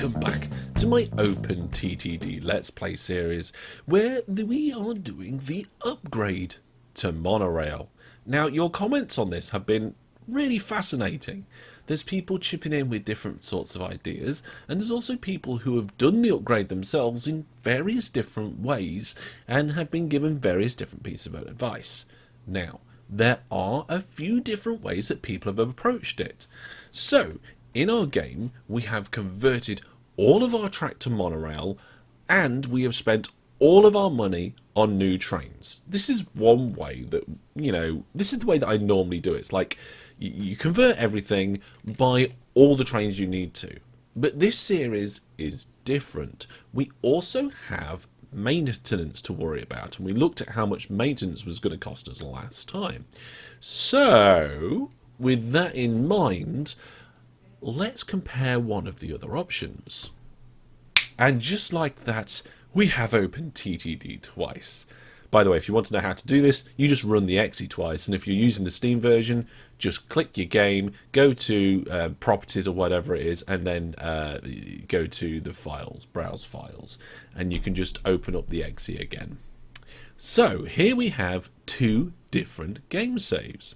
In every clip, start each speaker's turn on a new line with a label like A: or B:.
A: welcome back to my OpenTTD Let's Play series, where we are doing the upgrade to monorail. Now, your comments on this have been really fascinating. There's people chipping in with different sorts of ideas, and there's also people who have done the upgrade themselves in various different ways and have been given various different pieces of advice. Now, there are a few different ways that people have approached it. So, in our game, we have converted all of our track to monorail, and we have spent all of our money on new trains. This is one way that, this is the way that I normally do it. It's like, you convert everything, buy all the trains you need to. But this series is different. We also have maintenance to worry about, and we looked at how much maintenance was going to cost us last time. So, with that in mind, let's compare one of the other options. And just like that, we have OpenTTD twice. By the way, if you want to know how to do this, you just run the exe twice, and if you're using the Steam version, just click your game, go to properties or whatever it is, and then go to the files, browse files, and you can just open up the exe again. So here we have two different game saves.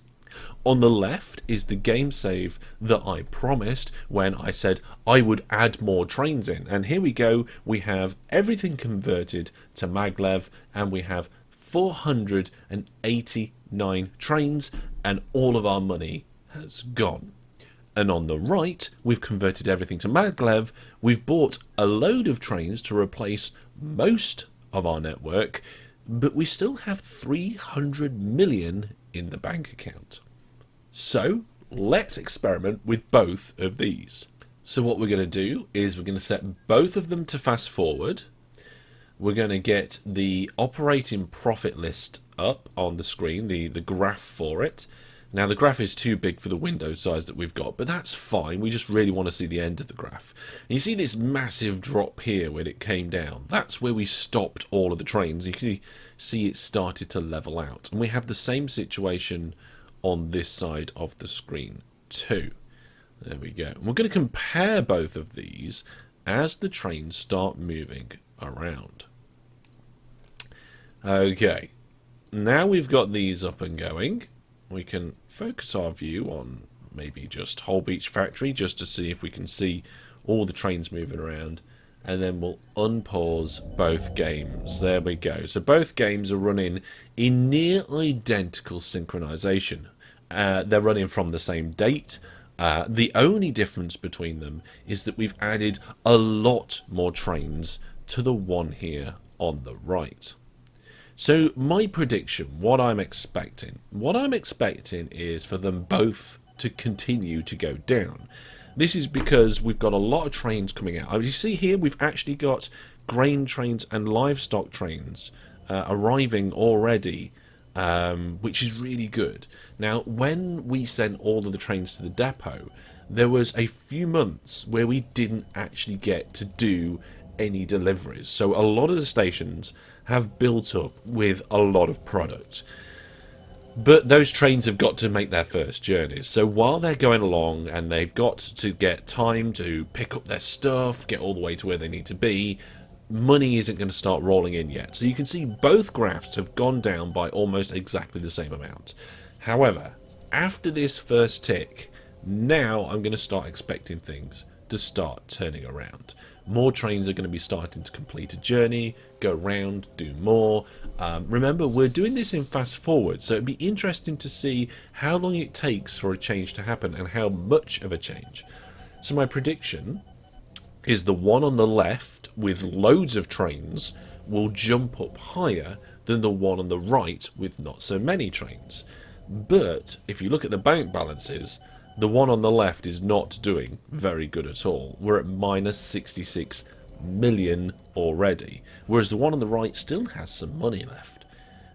A: On the left is the game save that I promised when I said I would add more trains in, and here we go. We have everything converted to maglev, and we have 489 trains, and all of our money has gone. And on the right, we've converted everything to maglev. We've bought a load of trains to replace most of our network, but we still have 300 million in the bank account. So let's experiment with both of these. So what we're going to do is we're going to set both of them to fast forward. We're going to get the operating profit list up on the screen, the graph for it. Now the graph is too big for the window size that we've got, but that's fine. We just really want to see the end of the graph. And you see this massive drop here when it came down. That's where we stopped all of the trains. You can see it started to level out. And we have the same situation on this side of the screen too. There we go. And we're going to compare both of these as the trains start moving around. Okay, now we've got these up and going, we can focus our view on maybe just Holbeach Factory just to see if we can see all the trains moving around, and then we'll unpause both games. There we go. So both games are running in near identical synchronization. They're running from the same date. The only difference between them is that we've added a lot more trains to the one here on the right. So my prediction, what I'm expecting is for them both to continue to go down. This is because we've got a lot of trains coming out. You see here we've actually got grain trains and livestock trains arriving already, which is really good. Now, when we sent all of the trains to the depot, there was a few months where we didn't actually get to do any deliveries. So a lot of the stations have built up with a lot of product. But those trains have got to make their first journeys. So while they're going along and they've got to get time to pick up their stuff, get all the way to where they need to be, money isn't going to start rolling in yet. So you can see both graphs have gone down by almost exactly the same amount. However, after this first tick, now I'm going to start expecting things to start turning around. More trains are going to be starting to complete a journey, go round, do more. Remember, we're doing this in fast forward, so it'd be interesting to see how long it takes for a change to happen and how much of a change. So my prediction is the one on the left with loads of trains will jump up higher than the one on the right with not so many trains. But if you look at the bank balances, the one on the left is not doing very good at all. We're at minus 66 million already, whereas the one on the right still has some money left.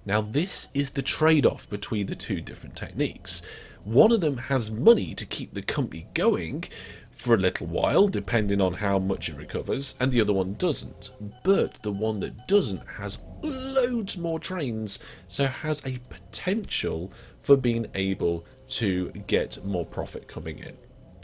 A: Now this is the trade-off between the two different techniques. One of them has money to keep the company going for a little while, depending on how much it recovers, and the other one doesn't. But the one that doesn't has loads more trains, so has a potential for being able to get more profit coming in.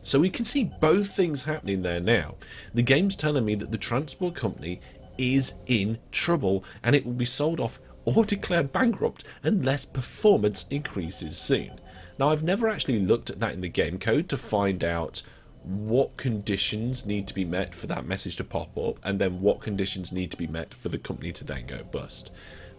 A: So we can see both things happening there now. The game's telling me that the transport company is in trouble and it will be sold off or declared bankrupt unless performance increases soon. Now, I've never actually looked at that in the game code to find out what conditions need to be met for that message to pop up, and then what conditions need to be met for the company to then go bust.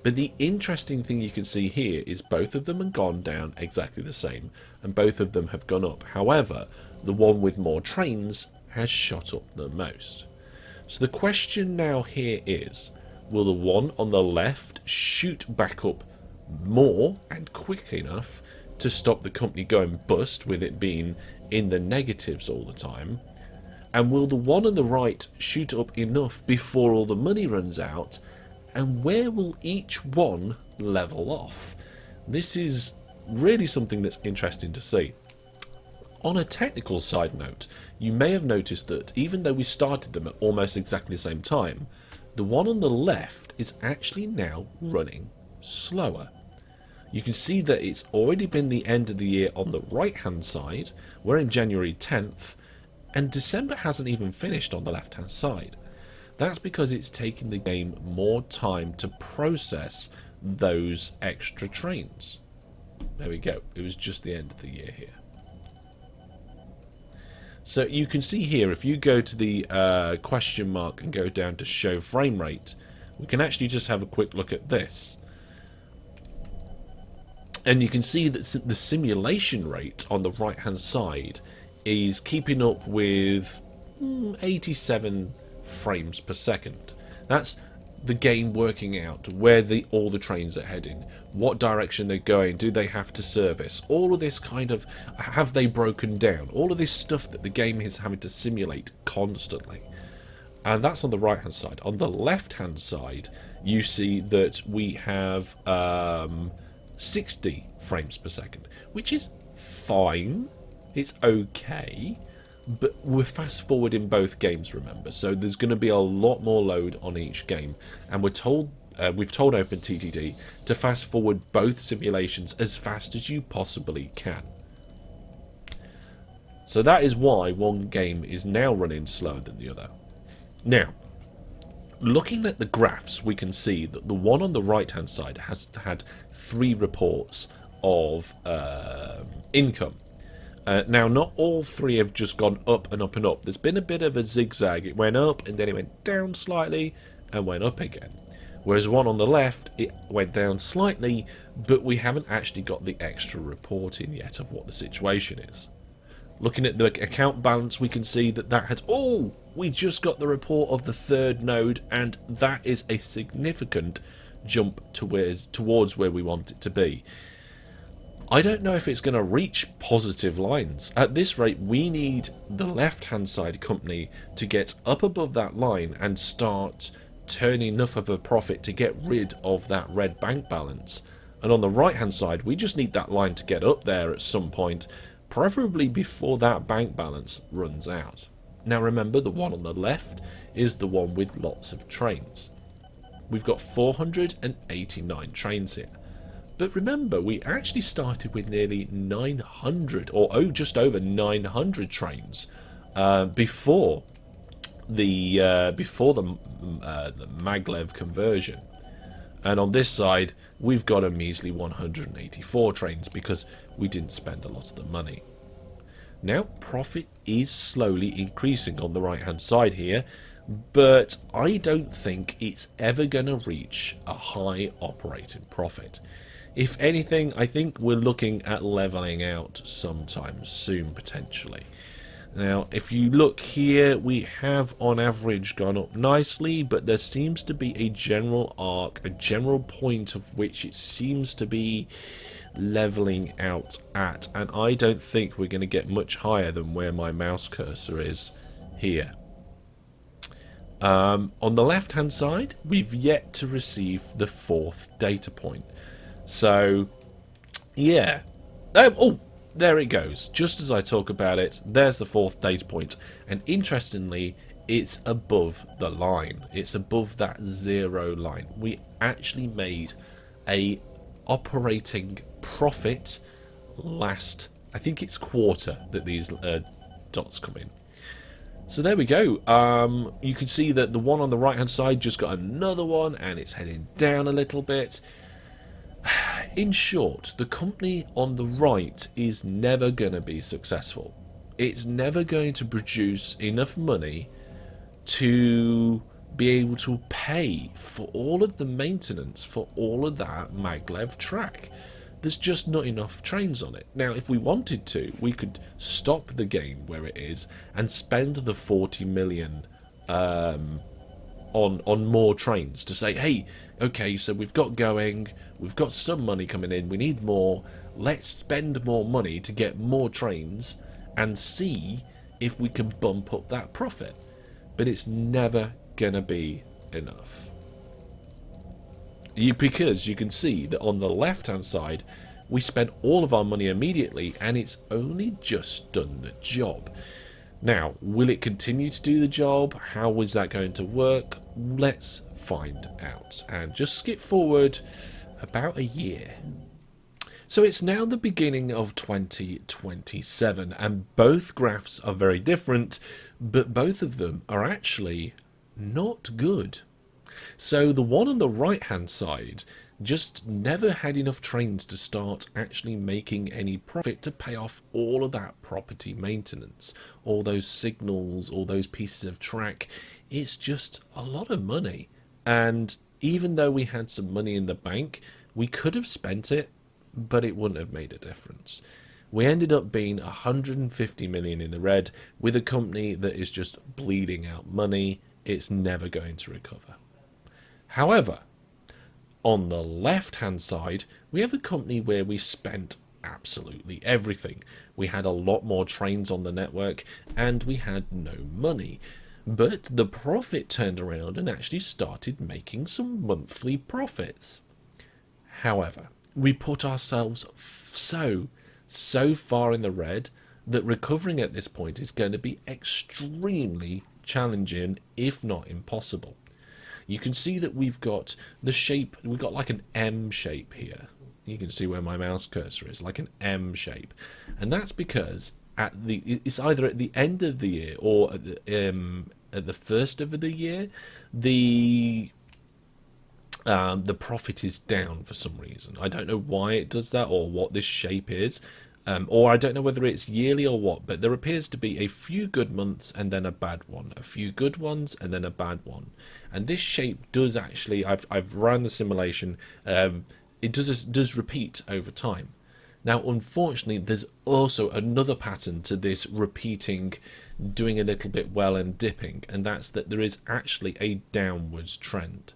A: But the interesting thing you can see here is both of them have gone down exactly the same, and both of them have gone up. However, the one with more trains has shot up the most. So the question now here is, will the one on the left shoot back up more and quick enough to stop the company going bust with it being in the negatives all the time? And will the one on the right shoot up enough before all the money runs out? And where will each one level off? This is really something that's interesting to see. On a technical side note, you may have noticed that even though we started them at almost exactly the same time, the one on the left is actually now running slower. You can see that it's already been the end of the year on the right hand side. We're in January 10th, and December hasn't even finished on the left hand side. That's because it's taking the game more time to process those extra trains. There we go. It was just the end of the year here. So you can see here, if you go to the question mark and go down to show frame rate, we can actually just have a quick look at this. And you can see that the simulation rate on the right hand side is keeping up with 87 frames per second. That's the game working out where all the trains are heading, what direction they're going, do they have to service, all of this kind of, have they broken down, all of this stuff that the game is having to simulate constantly. And that's on the right hand side. On the left hand side, you see that we have 60 frames per second, which is fine, it's okay. But we're fast forwarding both games, remember, so there's going to be a lot more load on each game, and we've told OpenTTD to fast forward both simulations as fast as you possibly can. So that is why one game is now running slower than the other. Now, looking at the graphs, we can see that the one on the right hand side has had 3 reports of income. Now, not all 3 have just gone up and up and up. There's been a bit of a zigzag. It went up and then it went down slightly and went up again. Whereas one on the left, it went down slightly, but we haven't actually got the extra reporting yet of what the situation is. Looking at the account balance, we can see that had... Oh! We just got the report of the 3rd node, and that is a significant jump towards where we want it to be. I don't know if it's going to reach positive lines. At this rate, we need the left-hand side company to get up above that line and start turning enough of a profit to get rid of that red bank balance. And on the right-hand side, we just need that line to get up there at some point, preferably before that bank balance runs out. Now remember, the one on the left is the one with lots of trains. We've got 489 trains here. But remember, we actually started with nearly 900, or just over 900 trains before the maglev conversion. And on this side, we've got a measly 184 trains because we didn't spend a lot of the money. Now, profit is slowly increasing on the right-hand side here, but I don't think it's ever going to reach a high operating profit. If anything, I think we're looking at leveling out sometime soon, potentially. Now, if you look here, we have on average gone up nicely, but there seems to be a general arc, a general point of which it seems to be leveling out at, and I don't think we're going to get much higher than where my mouse cursor is here. On the left hand side, we've yet to receive the 4th data point. So, yeah. Oh, there it goes. Just as I talk about it, there's the 4th data point. And interestingly, it's above the line. It's above that 0 line. We actually made a operating profit last, I think it's quarter that these dots come in. So there we go. You can see that the one on the right hand side just got another one, and it's heading down a little bit. In short, the company on the right is never going to be successful. It's never going to produce enough money to be able to pay for all of the maintenance for all of that maglev track. There's just not enough trains on it. Now, if we wanted to, we could stop the game where it is and spend the 40 million on more trains to say, hey, okay, so we've got some money coming in, we need more, let's spend more money to get more trains and see if we can bump up that profit. But it's never gonna be enough. Because you can see that on the left hand side we spent all of our money immediately and it's only just done the job. Now, will it continue to do the job? How is that going to work? Let's find out, and just skip forward about a year. So it's now the beginning of 2027 and both graphs are very different, but both of them are actually not good. So the one on the right hand side just never had enough trains to start actually making any profit to pay off all of that property maintenance, all those signals, all those pieces of track. It's just a lot of money, and even though we had some money in the bank, we could have spent it, but it wouldn't have made a difference. We ended up being 150 million in the red with a company that is just bleeding out money. It's never going to recover. However, on the left hand side we have a company where we spent absolutely everything. We had a lot more trains on the network and we had no money, but the profit turned around and actually started making some monthly profits. However, we put ourselves so far in the red that recovering at this point is going to be extremely challenging, if not impossible. You can see that we've got the shape, we've got like an M shape here. You can see where my mouse cursor is, like an M shape. And that's because it's either at the end of the year or at the first of the year, the profit is down for some reason. I don't know why it does that or what this shape is. Or I don't know whether it's yearly or what, but there appears to be a few good months and then a bad one, a few good ones and then a bad one. And this shape does actually, I've run the simulation, it does repeat over time. Now, unfortunately, there's also another pattern to this repeating, doing a little bit well and dipping, and that's that there is actually a downwards trend.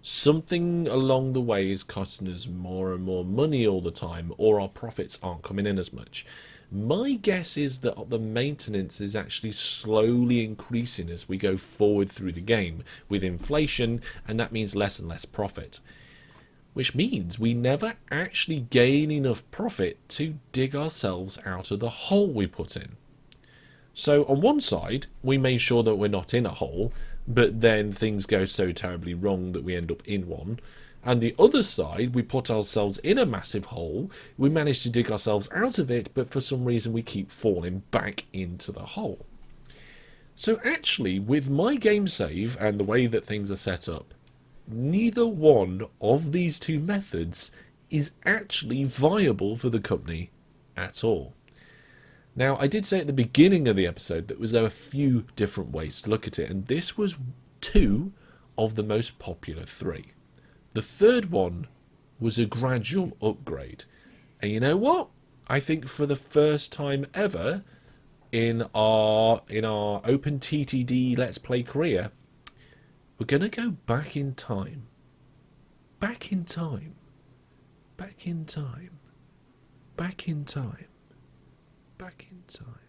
A: Something along the way is costing us more and more money all the time, or our profits aren't coming in as much. My guess is that the maintenance is actually slowly increasing as we go forward through the game with inflation, and that means less and less profit. Which means we never actually gain enough profit to dig ourselves out of the hole we put in. So on one side, we made sure that we're not in a hole, but then things go so terribly wrong that we end up in one. And the other side, we put ourselves in a massive hole, we managed to dig ourselves out of it, but for some reason we keep falling back into the hole. So actually, with my game save and the way that things are set up, neither one of these two methods is actually viable for the company at all. Now, I did say at the beginning of the episode that there were a few different ways to look at it, and this was two of the most popular three. The third one was a gradual upgrade. And you know what? I think for the first time ever in our OpenTTD Let's Play career, we're going to go back in time. Back in time. Back in time. Back in time. Back in time.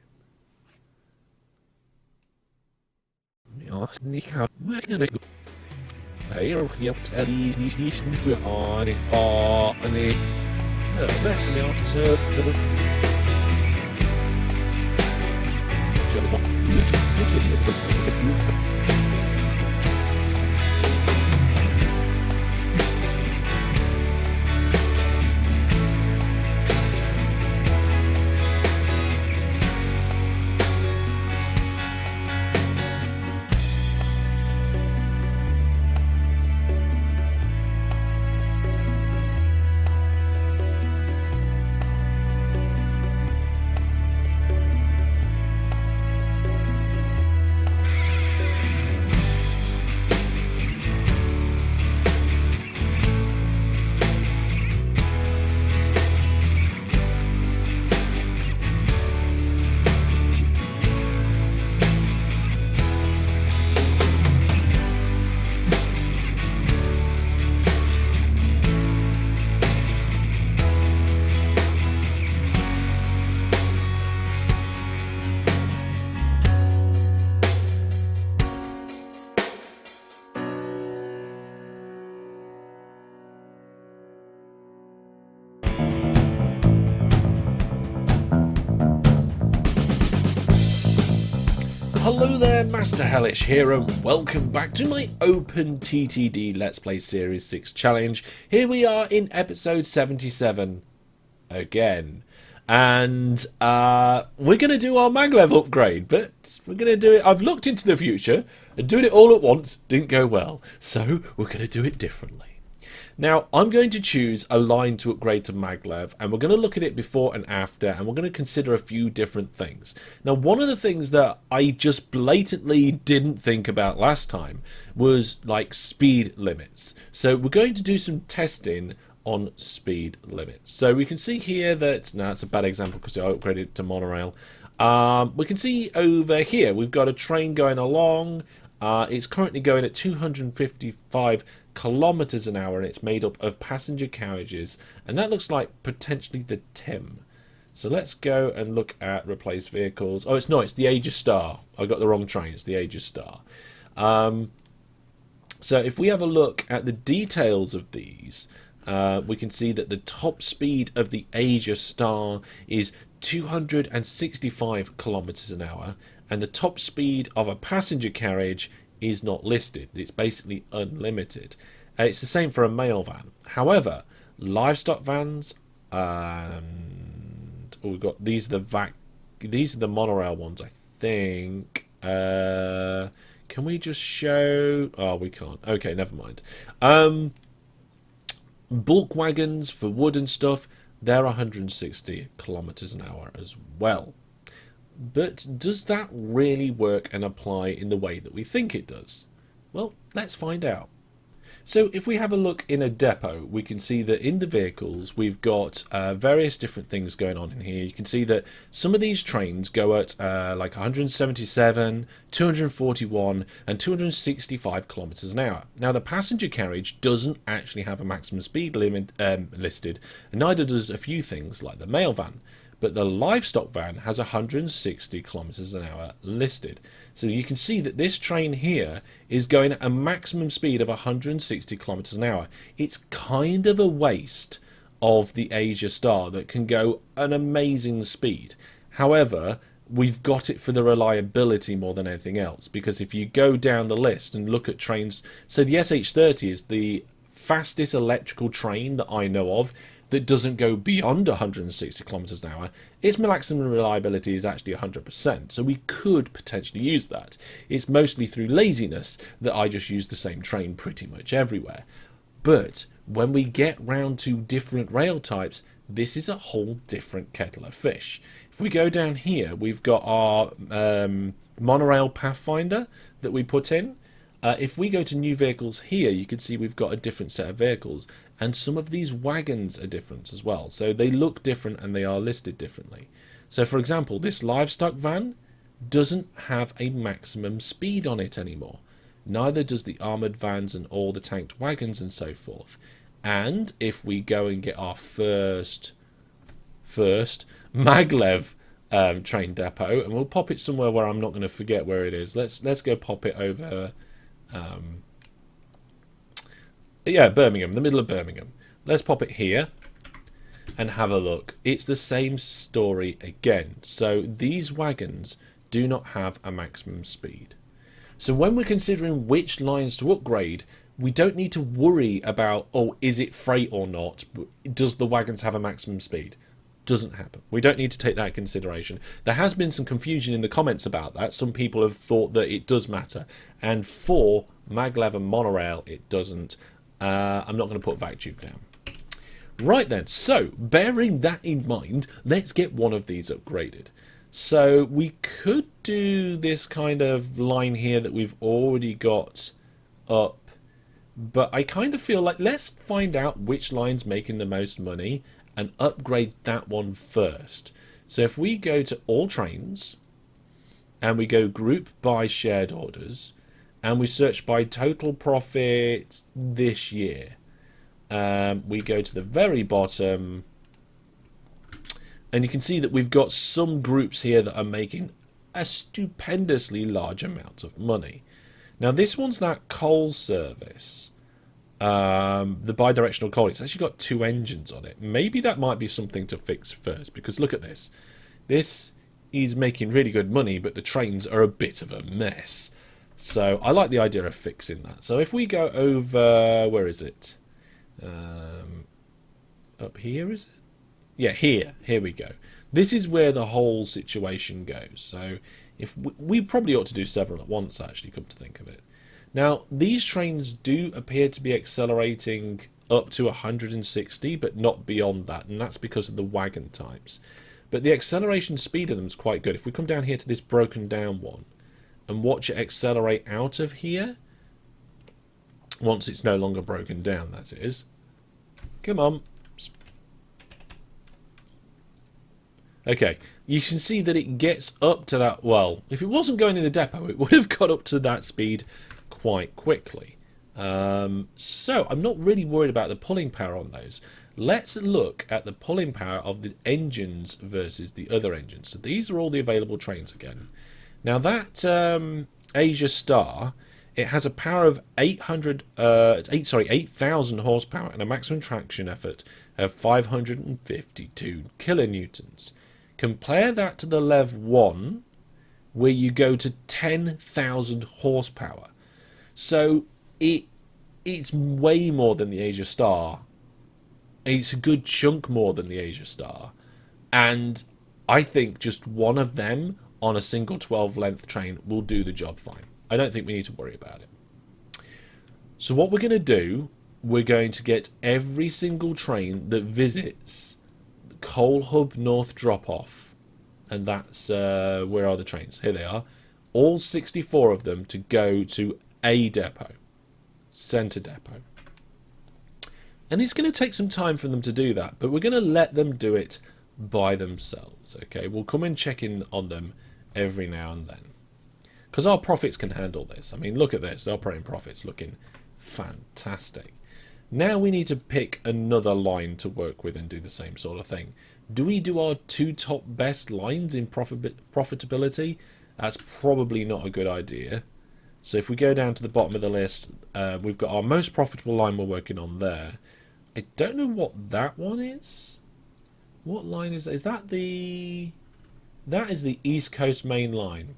A: Hello there, Master Hellish here, and welcome back to my OpenTTD Let's Play Series 6 Challenge. Here we are in episode 77 again, and we're going to do our MacLeod upgrade, but we're going to do it. I've looked into the future, and doing it all at once didn't go well, so we're going to do it differently. Now, I'm going to choose a line to upgrade to MacLeod, and we're going to look at it before and after, and we're going to consider a few different things. Now, one of the things that I just blatantly didn't think about last time was, like, speed limits. So we're going to do some testing on speed limits. So we can see here that, now that's a bad example because I upgraded to monorail. We can see over here, we've got a train going along. It's currently going at 255 kilometers an hour, and it's made up of passenger carriages, and that looks like potentially the Tim. So let's go and look at replace vehicles. Oh, it's not, it's the Aegis Star. I got the wrong train, it's the Aegis Star. So if we have a look at the details of these, we can see that the top speed of the Aegis Star is 265 kilometers an hour, and the top speed of a passenger carriage is not listed. It's basically unlimited. It's the same for a mail van. However, livestock vans and we've got these are the monorail ones, I think. Can we just show? Oh, we can't. Okay, never mind. Bulk wagons for wood and stuff, they're 160 kilometers an hour as well. But does that really work and apply in the way that we think it does? Well, let's find out. So if we have a look in a depot, we can see that in the vehicles we've got various different things going on in here. You can see that some of these trains go at like 177, 241 and 265 kilometers an hour. Now the passenger carriage doesn't actually have a maximum speed limit listed, and neither does a few things like the mail van. But the livestock van has 160 kilometers an hour listed. So you can see that this train here is going at a maximum speed of 160 kilometers an hour. It's kind of a waste of the Aegis Star that can go an amazing speed. However, we've got it for the reliability more than anything else, because if you go down the list and look at trains, so the SH30 is the fastest electrical train that I know of that doesn't go beyond 160 kilometers an hour. Its maximum reliability is actually 100%, so we could potentially use that. It's mostly through laziness that I just use the same train pretty much everywhere. But when we get round to different rail types, this is a whole different kettle of fish. If we go down here, we've got our monorail pathfinder that we put in. If we go to new vehicles here, you can see we've got a different set of vehicles, and some of these wagons are different as well. So they look different and they are listed differently. So for example, this livestock van doesn't have a maximum speed on it anymore. Neither does the armoured vans and all the tanked wagons and so forth. And if we go and get our first MacLeod train depot, and we'll pop it somewhere where I'm not going to forget where it is. Let's go pop it over. Yeah, Birmingham, the middle of Birmingham. Let's pop it here and have a look. It's the same story again. So these wagons do not have a maximum speed. So when we're considering which lines to upgrade, we don't need to worry about, oh, is it freight or not? Does the wagons have a maximum speed? Doesn't happen. We don't need to take that into consideration. There has been some confusion in the comments about that. Some people have thought that it does matter, and for MacLeod and monorail it doesn't. I'm not going to put Vactrain down. Right then, so bearing that in mind, let's get one of these upgraded. So we could do this kind of line here that we've already got up, but I kind of feel like let's find out which line's making the most money and upgrade that one first. So if we go to all trains and we go group by shared orders and we search by total profit this year, we go to the very bottom and you can see that we've got some groups here that are making a stupendously large amount of money. Now this one's that coal service, the bi-directional coal. It's actually got 2 engines on it. Maybe that might be something to fix first, because look at this. This he's making really good money, but the trains are a bit of a mess. So I like the idea of fixing that. So if we go over, where is it? Up here, is it? Yeah, here we go. This is where the whole situation goes. So if we probably ought to do several at once, actually, come to think of it. Now, these trains do appear to be accelerating up to 160, but not beyond that, and that's because of the wagon types. But the acceleration speed of them is quite good. If we come down here to this broken down one and watch it accelerate out of here, once it's no longer broken down, that is. Come on. Okay, you can see that it gets up to that, well, if it wasn't going in the depot, it would have got up to that speed quite quickly. So I'm not really worried about the pulling power on those. Let's look at the pulling power of the engines versus the other engines. So these are all the available trains again. Now that Asia Star, it has a power of 8,000 horsepower and a maximum traction effort of 552 kilonewtons. Compare that to the Lev 1, where you go to 10,000 horsepower. So it's way more than the Asia Star. It's a good chunk more than the Asia Star. And I think just one of them on a single 12-length train will do the job fine. I don't think we need to worry about it. So what we're going to do, we're going to get every single train that visits Coal Hub North drop-off, and that's where are the trains? Here they are. All 64 of them to go to a depot, centre depot. And it's going to take some time for them to do that, but we're going to let them do it by themselves. Okay, we'll come and check in on them every now and then, because our profits can handle this. I mean, look at this, the operating profits looking fantastic. Now we need to pick another line to work with and do the same sort of thing. Do we do our two top best lines in profitability? That's probably not a good idea. So if we go down to the bottom of the list, we've got our most profitable line we're working on there. I don't know what that one is. What line is that? Is that the... That is the East Coast Main Line.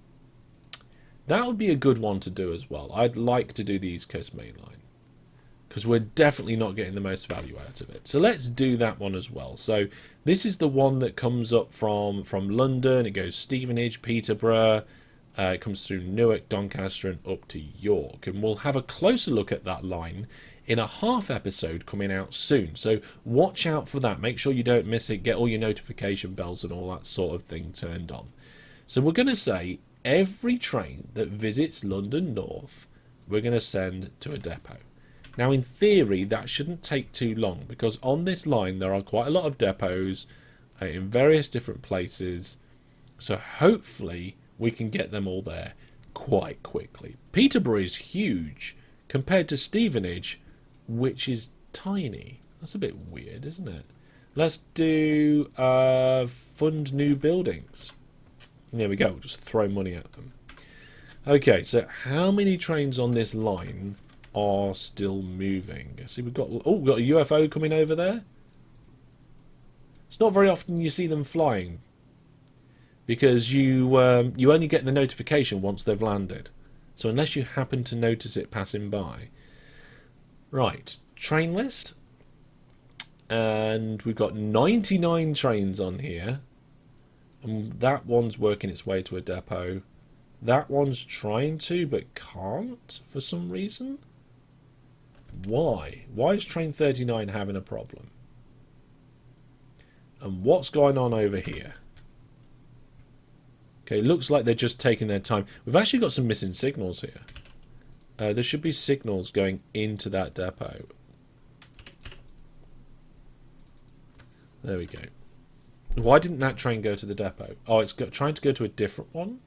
A: That would be a good one to do as well. I'd like to do the East Coast Main Line, because we're definitely not getting the most value out of it. So let's do that one as well. So this is the one that comes up from London. It goes Stevenage, Peterborough. It comes through Newark, Doncaster, and up to York. And we'll have a closer look at that line in a half episode coming out soon. So watch out for that. Make sure you don't miss it. Get all your notification bells and all that sort of thing turned on. So we're going to say every train that visits London North, we're going to send to a depot. Now, in theory, that shouldn't take too long, because on this line there are quite a lot of depots in various different places. So hopefully we can get them all there quite quickly. Peterborough is huge compared to Stevenage, which is tiny. That's a bit weird, isn't it? Let's do fund new buildings. There we go. Just throw money at them. Okay, so how many trains on this line are still moving? See, we've got a UFO coming over there. It's not very often you see them flying, because you only get the notification once they've landed. So unless you happen to notice it passing by. Right, train list. And we've got 99 trains on here. And that one's working its way to a depot. That one's trying to, but can't for some reason. Why? Why is train 39 having a problem? And what's going on over here? Okay, looks like they're just taking their time. We've actually got some missing signals here. There should be signals going into that depot. There we go. Why didn't that train go to the depot? Oh, it's trying to go to a different one?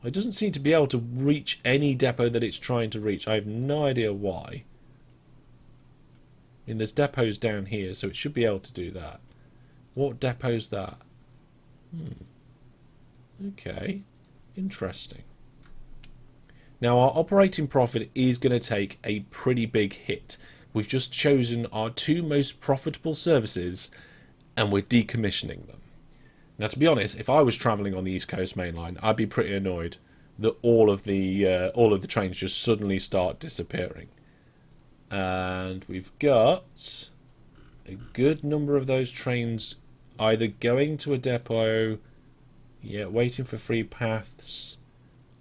A: It doesn't seem to be able to reach any depot that it's trying to reach. I have no idea why. I mean, there's depots down here, so it should be able to do that. What depot's that? Okay. Interesting. Now, our operating profit is going to take a pretty big hit. We've just chosen our two most profitable services, and we're decommissioning them. Now, to be honest, if I was travelling on the East Coast Main Line, I'd be pretty annoyed that all of the trains just suddenly start disappearing. And we've got a good number of those trains either going to a depot, yeah, waiting for free paths,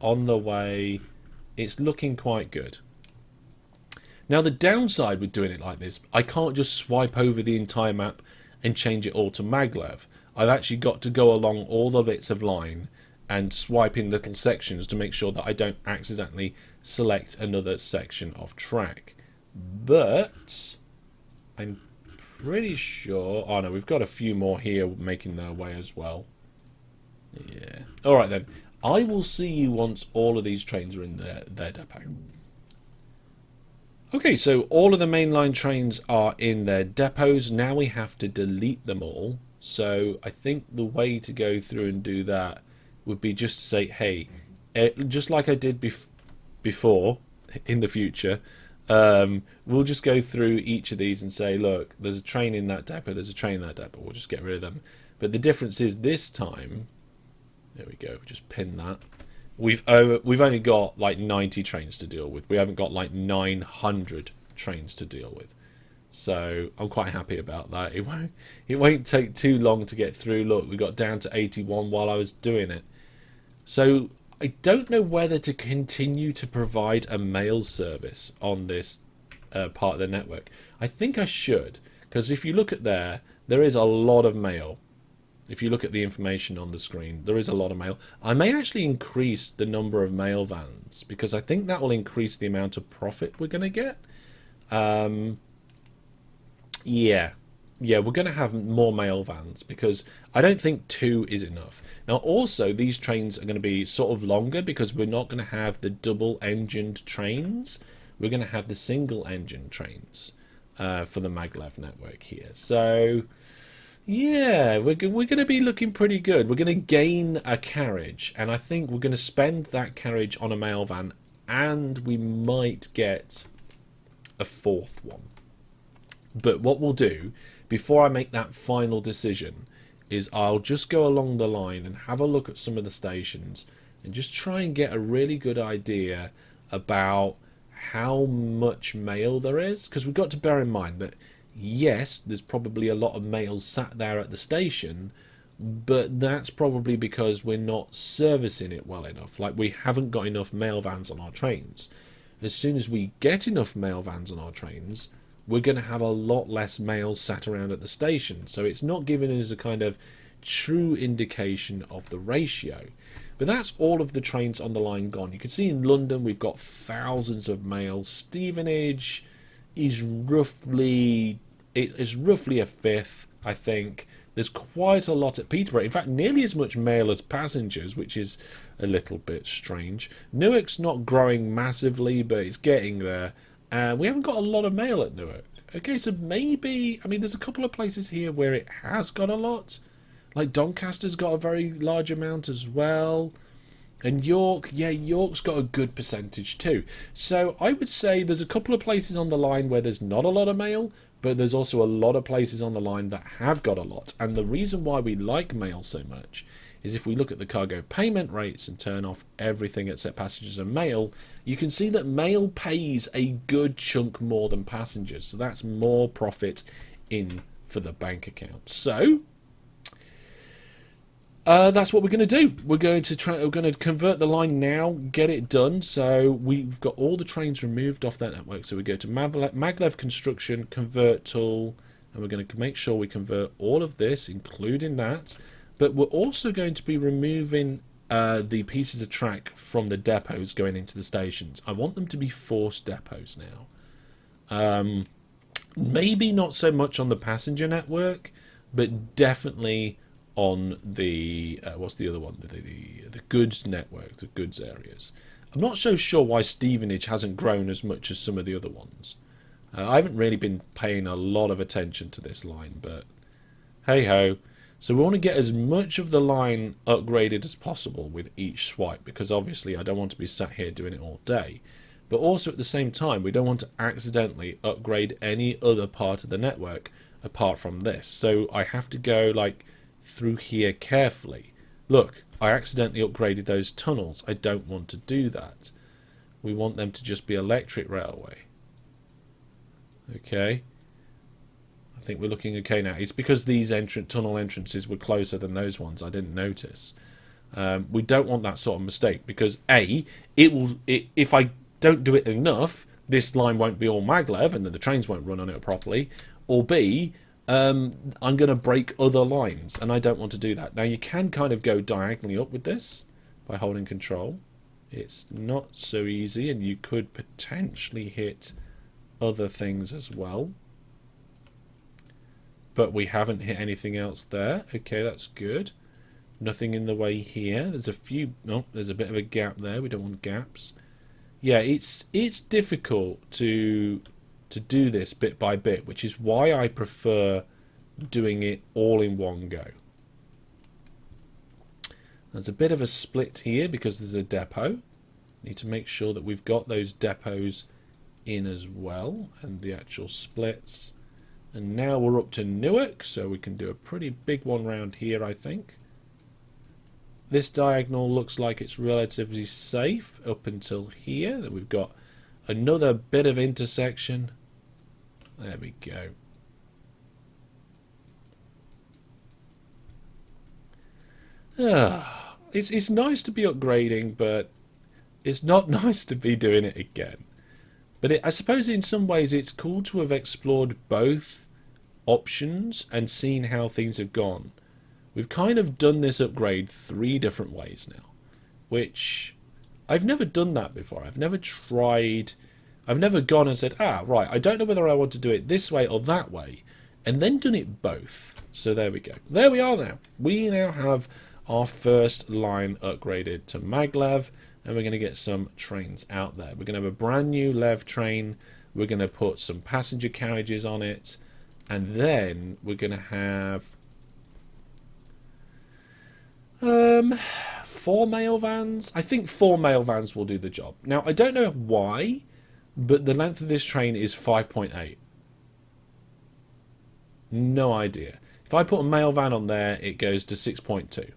A: on the way. It's looking quite good. Now, the downside with doing it like this, I can't just swipe over the entire map and change it all to maglev. I've actually got to go along all the bits of line and swipe in little sections to make sure that I don't accidentally select another section of track. But I'm pretty sure... Oh no, we've got a few more here making their way as well. Yeah. Alright then. I will see you once all of these trains are in their depot. Okay, so all of the mainline trains are in their depots. Now we have to delete them all. So I think the way to go through and do that would be just to say, hey, just like I did before, in the future, we'll just go through each of these and say, look, there's a train in that depot, there's a train in that depot. We'll just get rid of them. But the difference is this time, there we go, just pin that. We've only got like 90 trains to deal with. We haven't got like 900 trains to deal with. So I'm quite happy about that. It won't take too long to get through. Look, we got down to 81 while I was doing it. So I don't know whether to continue to provide a mail service on this part of the network. I think I should, because if you look at there is a lot of mail. If you look at the information on the screen, there is a lot of mail. I may actually increase the number of mail vans, because I think that will increase the amount of profit we're going to get. Yeah, we're going to have more mail vans, because I don't think 2 is enough. Now, also, these trains are going to be sort of longer, because we're not going to have the double-engined trains. We're going to have the single-engine trains for the maglev network here. So... yeah, we're going to be looking pretty good. We're going to gain a carriage, and I think we're going to spend that carriage on a mail van, and we might get a 4th one. But what we'll do, before I make that final decision, is I'll just go along the line and have a look at some of the stations and just try and get a really good idea about how much mail there is. Because we've got to bear in mind that yes, there's probably a lot of mail sat there at the station, but that's probably because we're not servicing it well enough. Like, we haven't got enough mail vans on our trains. As soon as we get enough mail vans on our trains, we're going to have a lot less mail sat around at the station. So it's not giving us a kind of true indication of the ratio. But that's all of the trains on the line gone. You can see in London we've got thousands of mail. Stevenage is roughly a fifth, I think. There's quite a lot at Peterborough. In fact, nearly as much mail as passengers, which is a little bit strange. Newark's not growing massively, but it's getting there. We haven't got a lot of mail at Newark. Okay, so maybe... I mean, there's a couple of places here where it has got a lot. Like Doncaster's got a very large amount as well. And York, yeah, York's got a good percentage too. So I would say there's a couple of places on the line where there's not a lot of mail, but there's also a lot of places on the line that have got a lot. And the reason why we like mail so much is if we look at the cargo payment rates and turn off everything except passengers and mail, you can see that mail pays a good chunk more than passengers. So that's more profit in for the bank account. So that's what we're going to do. We're going to convert the line now, get it done. So we've got all the trains removed off that network. So we go to maglev construction, convert tool, and we're going to make sure we convert all of this, including that. But we're also going to be removing the pieces of track from the depots going into the stations. I want them to be forced depots now. Maybe not so much on the passenger network, but definitely on the what's the other one? The goods network, the goods areas. I'm not so sure why Stevenage hasn't grown as much as some of the other ones. I haven't really been paying a lot of attention to this line, but hey ho. So we want to get as much of the line upgraded as possible with each swipe, because obviously I don't want to be sat here doing it all day. But also at the same time, we don't want to accidentally upgrade any other part of the network apart from this. So I have to go like through here carefully. Look, I accidentally upgraded those tunnels. I don't want to do that. We want them to just be electric railway. Okay. I think we're looking okay now. It's because these tunnel entrances were closer than those ones. I didn't notice. We don't want that sort of mistake because A, if I don't do it enough, this line won't be all maglev and then the trains won't run on it properly. Or B, I'm going to break other lines and I don't want to do that. Now you can kind of go diagonally up with this by holding control. It's not so easy and you could potentially hit other things as well. But we haven't hit anything else there. Okay, that's good. Nothing in the way here. There's a few... No, there's a bit of a gap there. We don't want gaps. Yeah, it's difficult to do this bit by bit, which is why I prefer doing it all in one go. There's a bit of a split here because there's a depot. Need to make sure that we've got those depots in as well, and the actual splits. And now we're up to Newark, so we can do a pretty big one round here, I think. This diagonal looks like it's relatively safe up until here. That we've got another bit of intersection. There we go. It's nice to be upgrading, but it's not nice to be doing it again. But I suppose in some ways it's cool to have explored both options and seen how things have gone. We've kind of done this upgrade 3 different ways now, which I've never done that before. I've never gone and said, right, I don't know whether I want to do it this way or that way, and then done it both. So there we go. There we are now. We now have our first line upgraded to maglev, and we're going to get some trains out there. We're going to have a brand new lev train. We're going to put some passenger carriages on it, and then we're going to have 4 mail vans. I think 4 mail vans will do the job. Now, I don't know why, but the length of this train is 5.8. No idea. If I put a mail van on there, it goes to 6.2.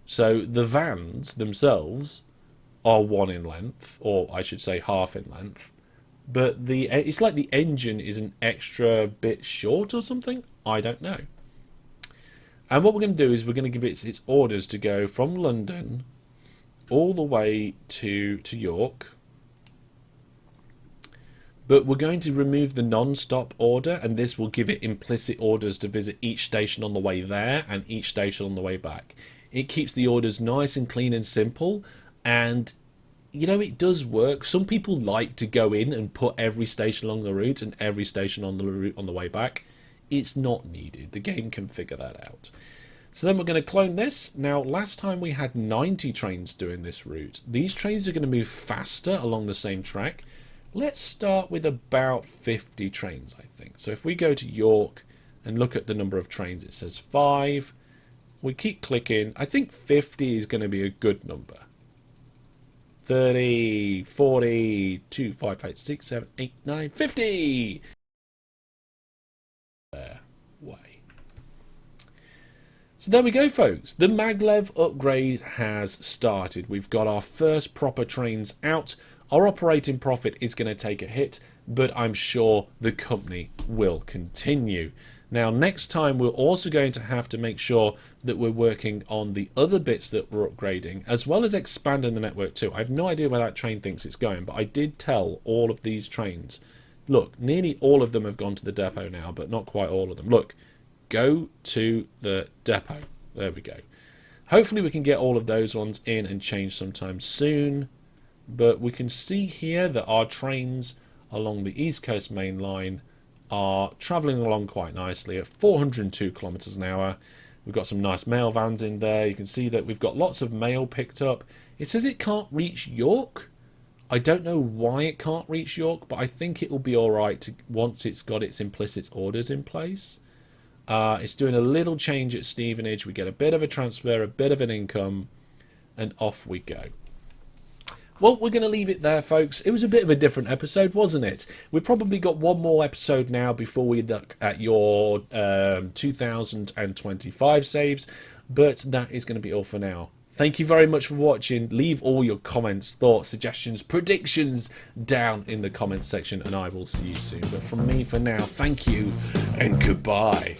A: So the vans themselves are 1 in length, or I should say half in length. But it's like the engine is an extra bit short or something. I don't know. And what we're going to do is we're going to give it its orders to go from London all the way to York. But we're going to remove the non-stop order, and this will give it implicit orders to visit each station on the way there and each station on the way back. It keeps the orders nice and clean and simple, and you know, it does work. Some people like to go in and put every station along the route and every station on the route on the way back. It's not needed. The game can figure that out. So then we're going to clone this. Now, last time we had 90 trains doing this route. These trains are going to move faster along the same track. Let's start with about 50 trains, I think. So if we go to York and look at the number of trains, it says 5. We keep clicking. I think 50 is going to be a good number. 30, 40, 2, 5, 5, 6, 7, 8, 9, 50! There. Way. So there we go, folks. The maglev upgrade has started. We've got our first proper trains out. Our operating profit is going to take a hit, but I'm sure the company will continue. Now, next time, we're also going to have to make sure that we're working on the other bits that we're upgrading, as well as expanding the network too. I have no idea where that train thinks it's going, but I did tell all of these trains, look, nearly all of them have gone to the depot now, but not quite all of them. Look, go to the depot. There we go. Hopefully we can get all of those ones in and change sometime soon. But we can see here that our trains along the East Coast Main Line are travelling along quite nicely at 402 kilometers an hour. We've got some nice mail vans in there. You can see that we've got lots of mail picked up. It says it can't reach York. I don't know why it can't reach York, but I think it will be alright once it's got its implicit orders in place. It's doing a little change at Stevenage. We get a bit of a transfer, a bit of an income, and off we go. Well, we're going to leave it there, folks. It was a bit of a different episode, wasn't it? We've probably got one more episode now before we look at your 2025 saves, but that is going to be all for now. Thank you very much for watching. Leave all your comments, thoughts, suggestions, predictions down in the comments section, and I will see you soon. But from me for now, thank you and goodbye.